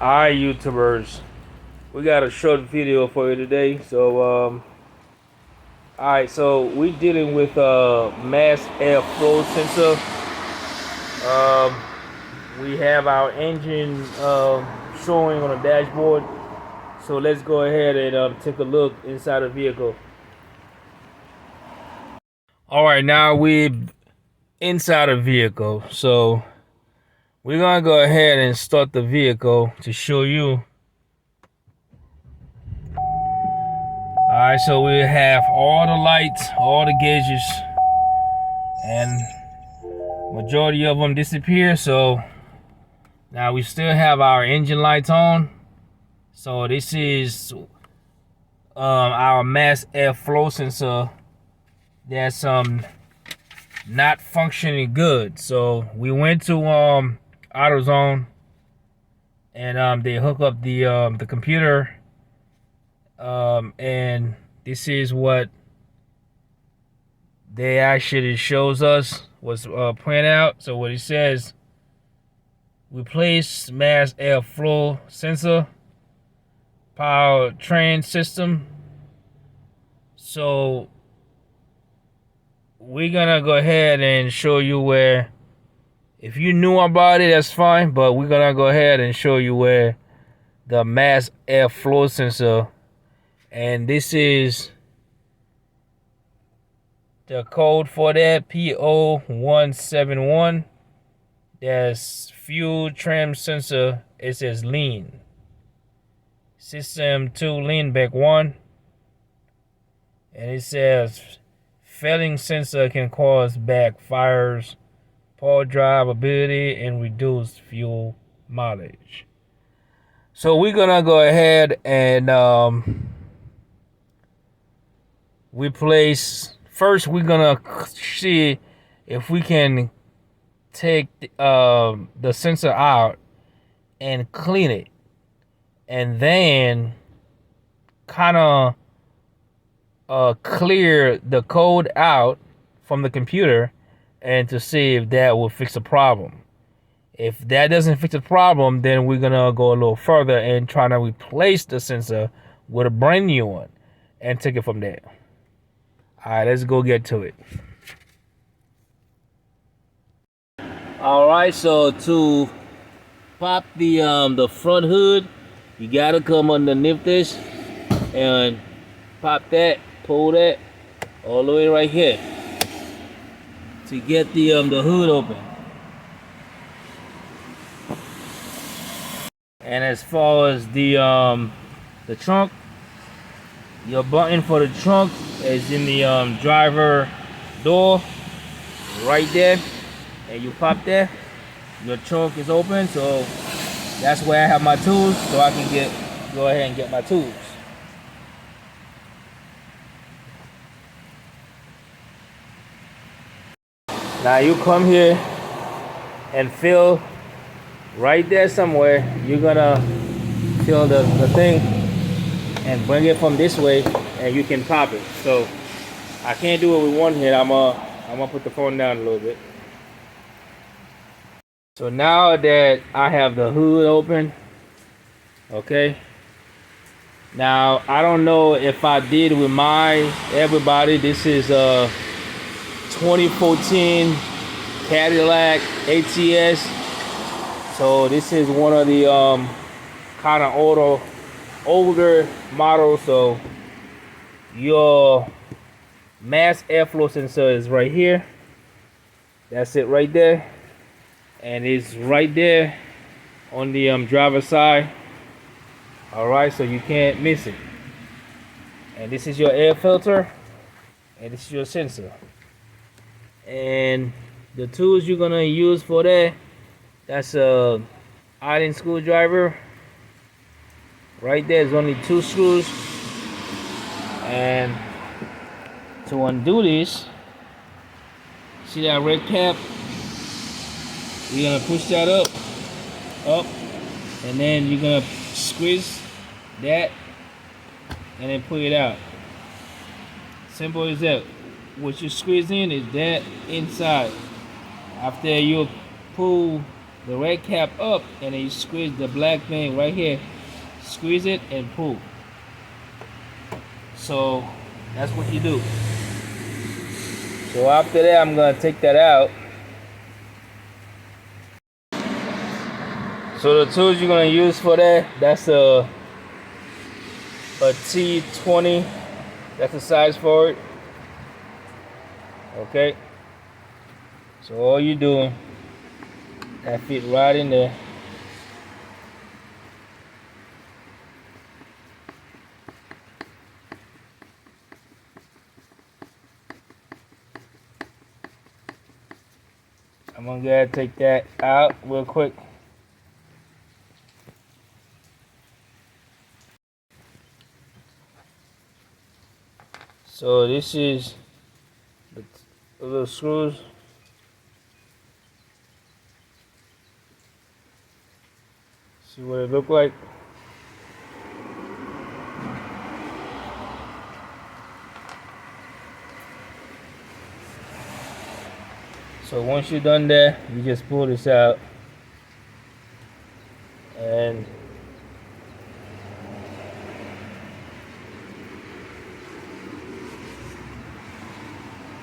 Alright, YouTubers, we got a short video for you today. Alright, so we dealing with mass airflow sensor. Um, we have our engine showing on the dashboard. So let's go ahead and take a look inside the vehicle. Alright, now we're inside the vehicle. So we're gonna go ahead and start the vehicle to show you. Alright, so we have all the lights, all the gauges, and majority of them disappear. So now we still have our engine lights on. So this is our mass airflow sensor that's not functioning good. So we went to AutoZone and they hook up the computer, and this is what they actually shows us was printed out. So what it says: replace mass airflow sensor, powertrain system. So we're gonna go ahead and show you where, if you knew about it, that's fine, but we're gonna go ahead and show you where the mass airflow sensor, and this is the code for that, P0171. That's fuel trim sensor. It says lean. System 2 lean back 1. And it says failing sensor can cause backfires, poor drivability, and reduce fuel mileage. So we're gonna go ahead and replace. First, we're gonna see if we can take the sensor out and clean it, and then kind of clear the code out from the computer, and to see if that will fix the problem. If that doesn't fix the problem, then we're gonna go a little further and try to replace the sensor with a brand new one and take it from there. All right, let's go get to it. All right, so to pop the front hood, you gotta come underneath this and pop that, pull that all the way right here to get the hood open. And as far as the trunk, your button for the trunk is in the driver door right there, and you pop that, your trunk is open. So that's where I have my tools, so I can go ahead and get my tools. Now you come here and fill right there somewhere. You're gonna fill the thing and bring it from this way, and you can pop it. So I can't do it with one hand. I'm gonna put the phone down a little bit. So now that I have the hood open, okay. Now I don't know if I did with everybody. This is 2014 Cadillac ATS. So this is one of the kind of older models. So your mass airflow sensor is right here. That's it right there, and it's right there on the driver's side. All right, so you can't miss it. And this is your air filter, and this is your sensor. And the tools you're gonna use for that, that's a Allen screwdriver. Right there is only 2 screws. And to undo this, see that red cap? You're gonna push that up, and then you're gonna squeeze that, and then pull it out. Simple as that. What you squeeze in is that inside. After you pull the red cap up, and then you squeeze the black thing right here. Squeeze it and pull. So that's what you do. So after that, I'm gonna take that out. So the tools you're gonna use for that, that's a T20. That's the size for it. Okay. So all you doing, that fit right in there. I'm gonna go ahead and take that out real quick. So this is the little screws. See what it look like. So once you're done there, you just pull this out, and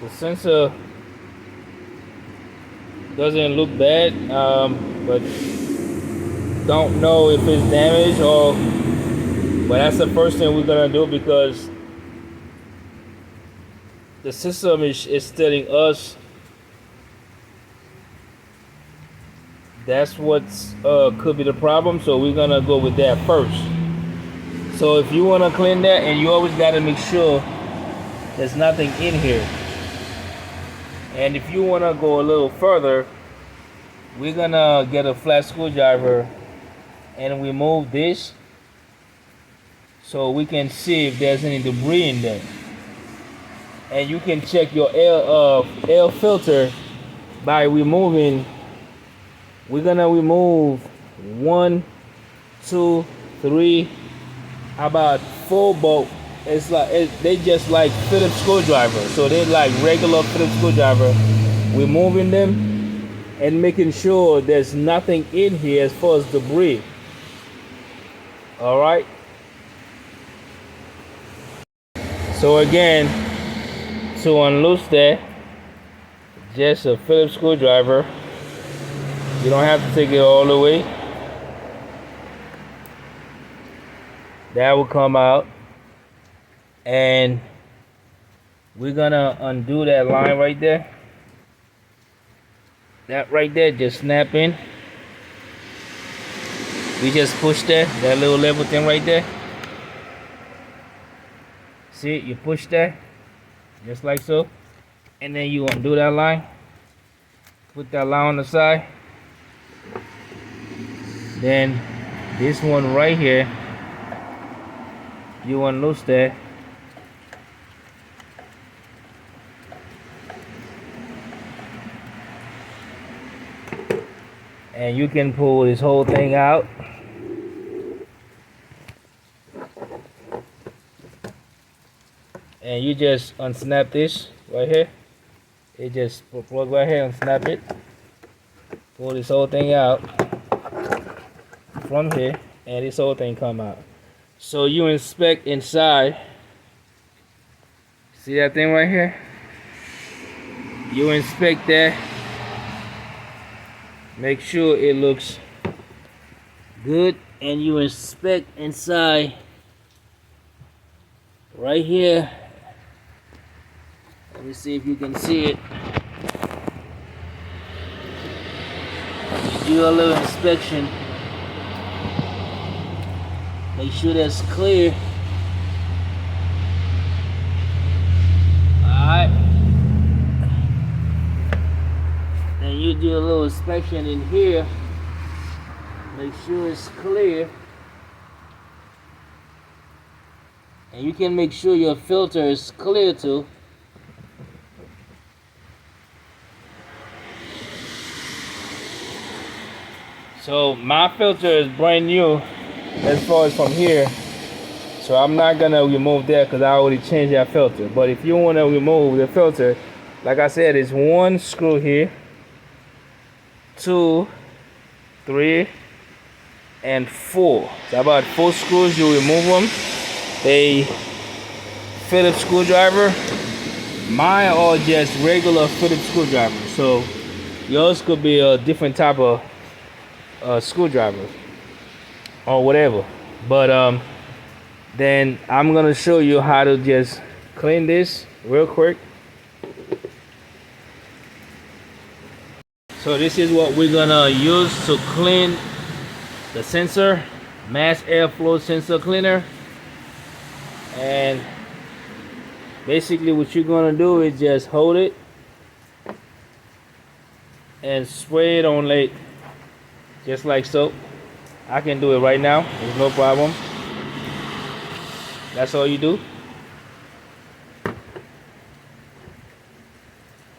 the sensor doesn't look bad, but don't know if it's damaged or. But that's the first thing we're gonna do, because the system is telling us that's what's could be the problem. So we're gonna go with that first. So if you wanna clean that, and you always gotta make sure there's nothing in here. And if you wanna go a little further, we're gonna get a flat screwdriver and remove this, so we can see if there's any debris in there. And you can check your air filter by removing. We're gonna remove 1, 2, 3, about 4 bolts. It's like they just like Phillips screwdriver, so they're like regular Phillips screwdriver. Removing them and making sure there's nothing in here as far as debris. All right. So again, to unloose that, just a Phillips screwdriver. You don't have to take it all the way. That will come out. And we're gonna undo that line right there. That right there just snap in. We just push that little level thing right there. See it? You push that, just like so. And then you undo that line. Put that line on the side. Then this one right here, you unloose that. And you can pull this whole thing out. And you just unsnap this right here. It just plug right here and snap it. Pull this whole thing out from here, and this whole thing come out. So you inspect inside. See that thing right here? You inspect that. Make sure it looks good, and you inspect inside right here. Let me see if you can see it. You do a little inspection. Make sure that's clear. Alright. Then you do a little inspection in here. Make sure it's clear. And you can make sure your filter is clear too. So my filter is brand new as far as from here. So I'm not gonna remove that because I already changed that filter. But if you wanna remove the filter, like I said, it's 1 screw here, 2, 3, and 4. So about 4 screws, you remove them. They Phillips screwdriver. Mine are just regular Phillips screwdriver. So yours could be a different type of screwdriver or whatever. But then I'm gonna show you how to just clean this real quick. So this is what we're gonna use to clean the sensor, mass airflow sensor cleaner. And basically what you're gonna do is just hold it and spray it on late, just like so. I can do it right now, there's no problem. That's all you do.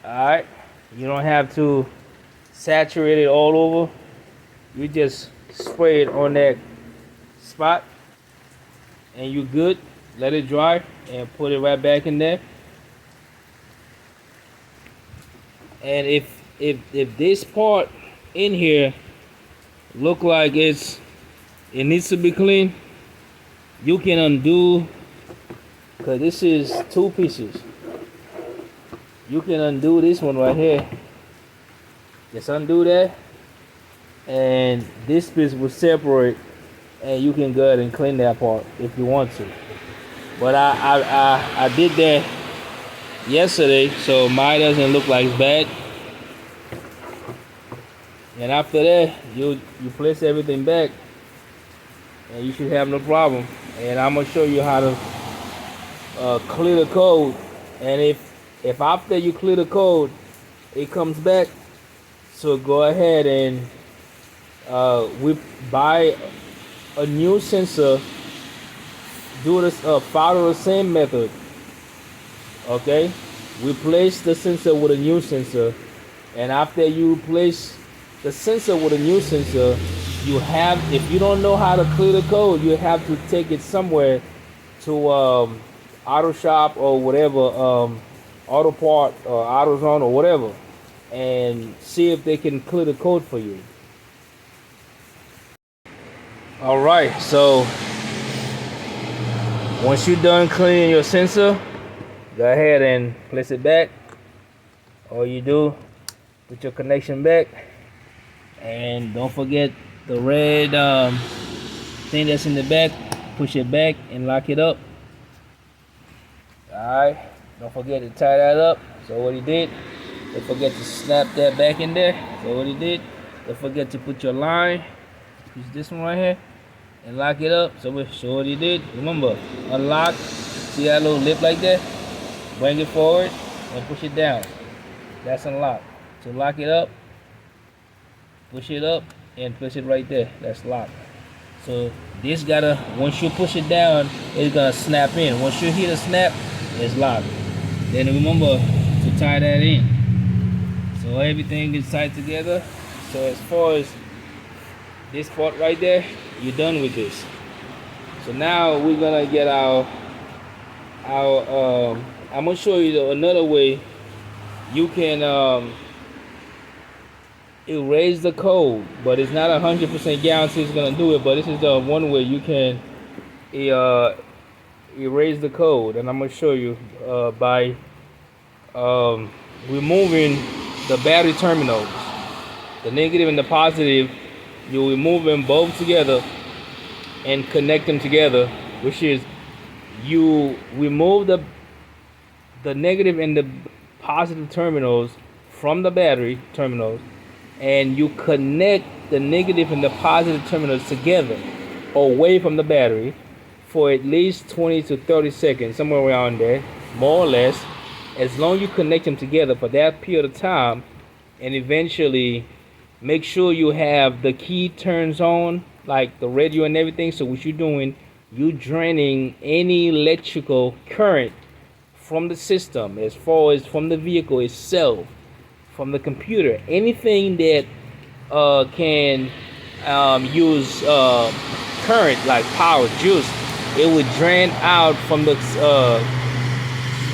Alright, you don't have to saturate it all over. You just spray it on that spot and you're good. Let it dry and put it right back in there. And if this part in here look like it needs to be clean, you can undo, because this is 2 pieces. You can undo this one right here. Just undo that, and this piece will separate, and you can go ahead and clean that part if you want to. But I did that yesterday, so mine doesn't look like it's bad. And after that, you place everything back, and you should have no problem. And I'm gonna show you how to clear the code. And if after you clear the code, it comes back, so go ahead and we buy a new sensor. Do this, follow the same method. Okay, replace the sensor with a new sensor, and after you place the sensor with a new sensor, you have, if you don't know how to clear the code, you have to take it somewhere to auto shop or whatever, auto part or AutoZone or whatever, and see if they can clear the code for you. All right, so once you're done cleaning your sensor, go ahead and place it back. All you do, put your connection back, and don't forget the red thing that's in the back. Push it back and lock it up. Alright, don't forget to tie that up. So what he did, don't forget to snap that back in there. So what he did, don't forget to put your line, use this one right here, and lock it up. So what he did, remember, unlock, see that little lip like that? Bring it forward and push it down. That's unlocked. So lock it up, push it up, and push it right there. That's locked. So this gotta, once you push it down, it's gonna snap in. Once you hit a snap, it's locked. Then remember to tie that in. So everything is tied together. So as far as this part right there, you're done with this. So now we're gonna get our I'm gonna show you another way you can erase the code, but it's not 100% guarantee it's gonna do it. But this is the one way you can erase the code, and I'm gonna show you by removing the battery terminals, the negative and the positive. You remove them both together and connect them together, which is you remove the negative and the positive terminals from the battery terminals, and you connect the negative and the positive terminals together away from the battery for at least 20 to 30 seconds, somewhere around there, more or less. As long as you connect them together for that period of time, and eventually make sure you have the key turns on, like the radio and everything. So what you're doing, you draining any electrical current from the system, as far as from the vehicle itself, from the computer, anything that can use current, like power, juice, it would drain out from the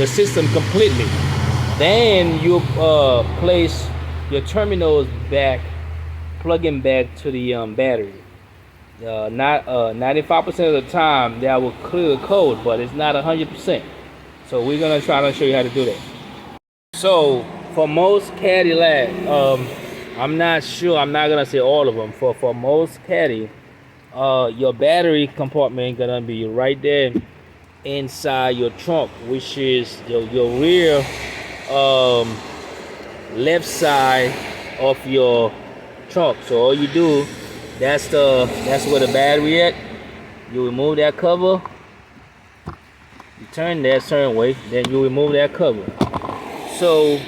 system completely. Then you place your terminals back plugging back to the battery. Not 95% of the time that will clear the code, but it's not 100%. So we're gonna try to show you how to do that. So for most Cadillac, I'm not sure. I'm not gonna say all of them. For most Caddy, your battery compartment gonna be right there inside your trunk, which is your rear left side of your trunk. So all you do, that's where the battery at. You remove that cover, you turn that certain way, then you remove that cover. So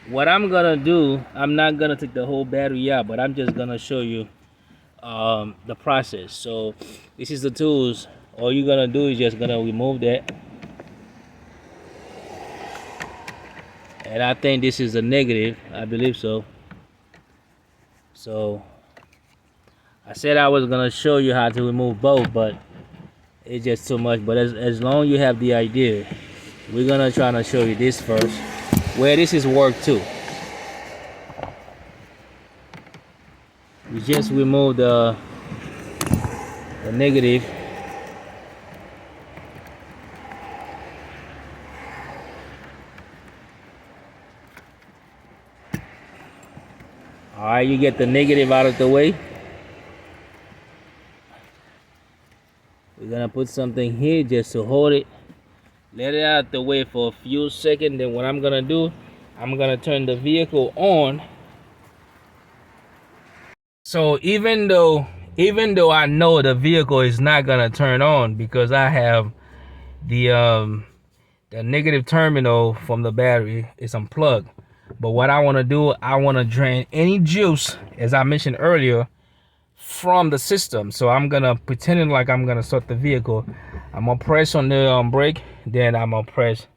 what I'm gonna do, I'm not gonna take the whole battery out, but I'm just gonna show you the process. So this is the tools. All you're gonna do is just gonna remove that, and I think this is a negative, I believe so. So I said I was gonna show you how to remove both, but it's just too much. But as long as you have the idea, we're gonna try to show you this first, where this is work too. We just remove the negative. All right, you get the negative out of the way. We're gonna put something here just to hold it. Let it out the way for a few seconds. Then what I'm gonna do, I'm gonna turn the vehicle on. So even though I know the vehicle is not gonna turn on because I have the negative terminal from the battery is unplugged. But what I want to do, I want to drain any juice, as I mentioned earlier, from the system. So I'm gonna pretending like I'm gonna start the vehicle. I'm gonna press on the brake, then I'm gonna press.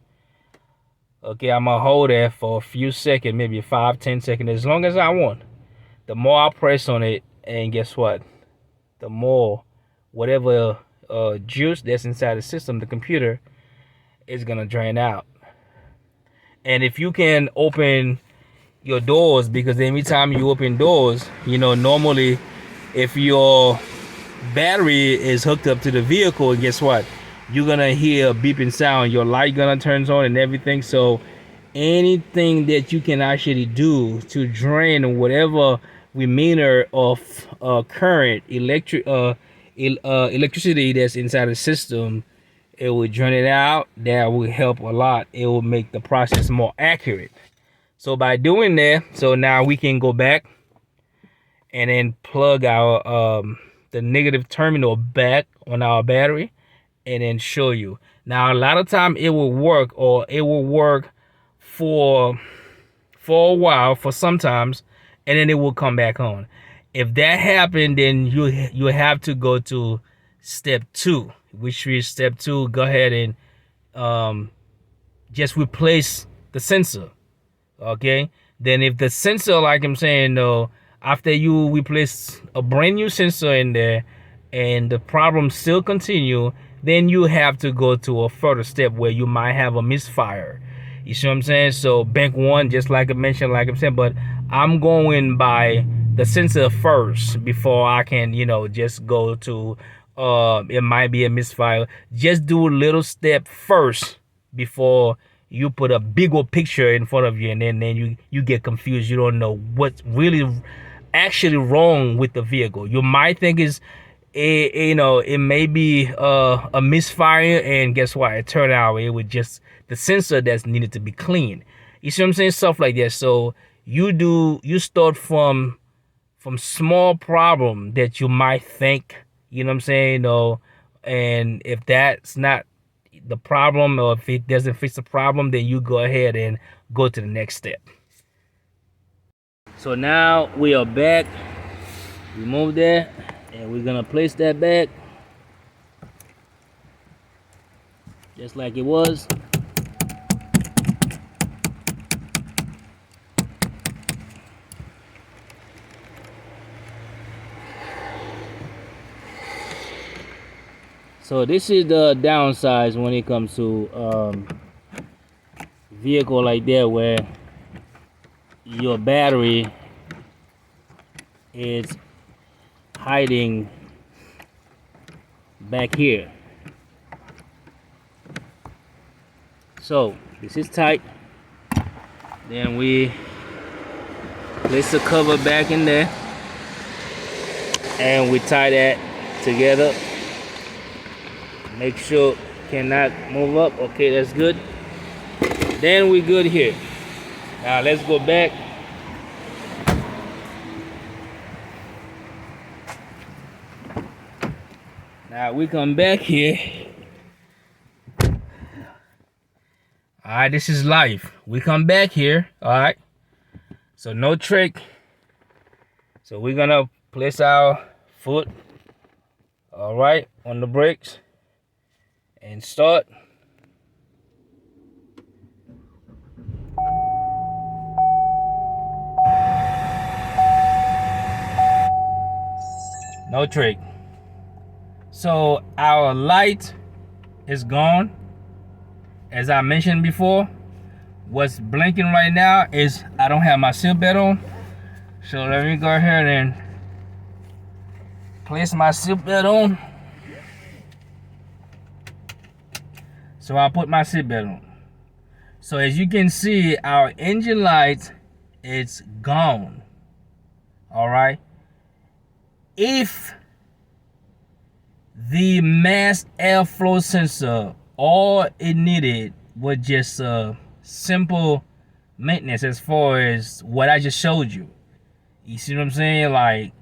Okay, I'm gonna hold that for a few seconds, maybe 5-10 seconds, as long as I want. The more I press on it, and guess what? The more whatever juice that's inside the system, the computer, is gonna drain out. And if you can open your doors, because every time you open doors, you know, normally if your battery is hooked up to the vehicle, guess what? You're gonna hear a beeping sound, your light gonna turn on and everything. So anything that you can actually do to drain whatever remainder of current electricity that's inside the system, it will drain it out. That will help a lot. It will make the process more accurate. So by doing that, so now we can go back and then plug our the negative terminal back on our battery and then show you. Now a lot of time it will work, or it will work for a while, for sometimes, and then it will come back on. If that happened, then you have to go to step 2, which is step 2. Go ahead and just replace the sensor. Okay, then if the sensor, like I'm saying though, after you replace a brand new sensor in there and the problem still continue, then you have to go to a further step where you might have a misfire. You see what I'm saying? So bank 1, just like I mentioned, like I'm saying, but I'm going by the sensor first before I can, you know, just go to it might be a misfire. Just do a little step first before you put a bigger picture in front of you, and then you get confused. You don't know what's really actually wrong with the vehicle. You might think it may be a misfire, and guess what? It turned out it was just the sensor that's needed to be cleaned. You see what I'm saying? Stuff like that. So you start from small problem that you might think, you know what I'm saying, and if that's not the problem, or if it doesn't fix the problem, then you go ahead and go to the next step. So now we are back. Remove that, and we're gonna place that back just like it was. So this is the downsides when it comes to vehicle like that, where your battery is hiding back here. So this is tight. Then we place the cover back in there and we tie that together. Make sure cannot move up. Okay, that's good. Then we good here. Now let's go back. Now we come back here. All right, this is life. We come back here. All right. So no trick. So we're gonna place our foot, all right, on the brakes and start. No trick. So our light is gone. As I mentioned before, what's blinking right now is I don't have my seatbelt on. So let me go ahead and place my seatbelt on. So I'll put my seatbelt on. So as you can see, our engine light is gone. All right. If the mass airflow sensor, all it needed was just simple maintenance as far as what I just showed you. You see what I'm saying? Like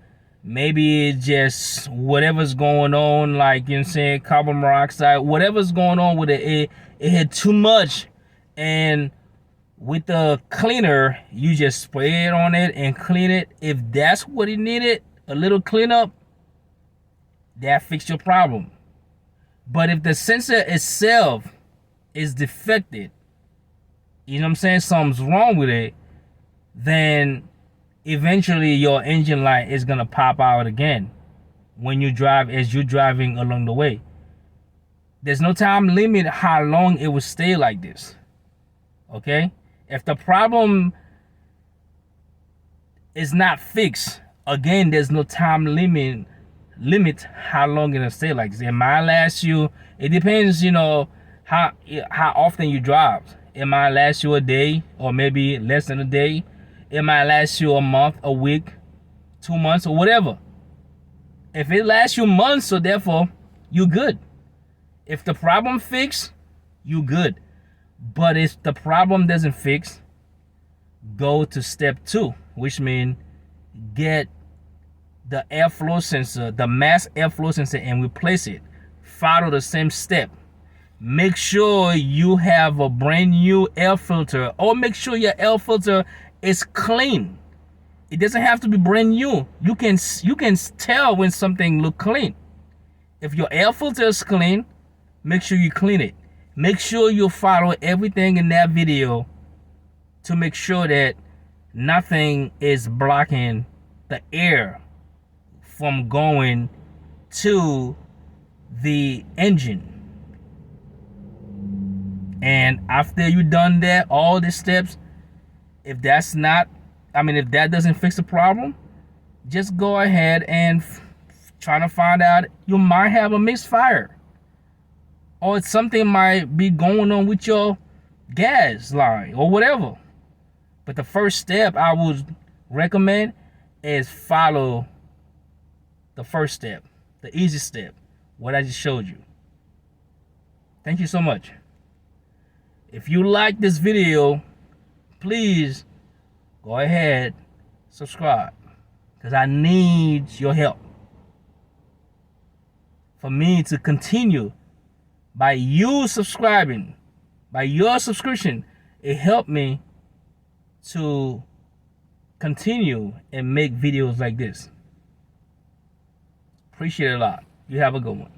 maybe it's just whatever's going on, like, you know what I'm saying, carbon monoxide, whatever's going on with it, it had too much, and with the cleaner you just spray it on it and clean it. If that's what it needed, a little cleanup, that fixed your problem. But if the sensor itself is defected, you know what I'm saying, something's wrong with it, then eventually your engine light is gonna pop out again when you drive, as you're driving along the way. There's no time limit how long it will stay like this. Okay? If the problem is not fixed, again, there's no time limit how long it'll stay like this. It might last you, it depends, you know, how often you drive. It might last you a day or maybe less than a day. It might last you a month, a week, 2 months, or whatever. If it lasts you months, so therefore you good. If the problem fixed, you good. But if the problem doesn't fix, go to step 2, which means get the airflow sensor, the mass airflow sensor, and replace it. Follow the same step. Make sure you have a brand new air filter, or make sure your air filter is clean. It doesn't have to be brand new. You can tell when something look clean. If your air filter is clean, make sure you clean it. Make sure you follow everything in that video to make sure that nothing is blocking the air from going to the engine. And after you done that, all the steps, if that doesn't fix the problem, just go ahead and try to find out. You might have a misfire, or something might be going on with your gas line or whatever. But the first step I would recommend is follow the first step, the easy step, what I just showed you. Thank you so much. If you like this video, please go ahead, subscribe, because I need your help for me to continue. By you subscribing, by your subscription, it helped me to continue and make videos like this. Appreciate it a lot. You have a good one.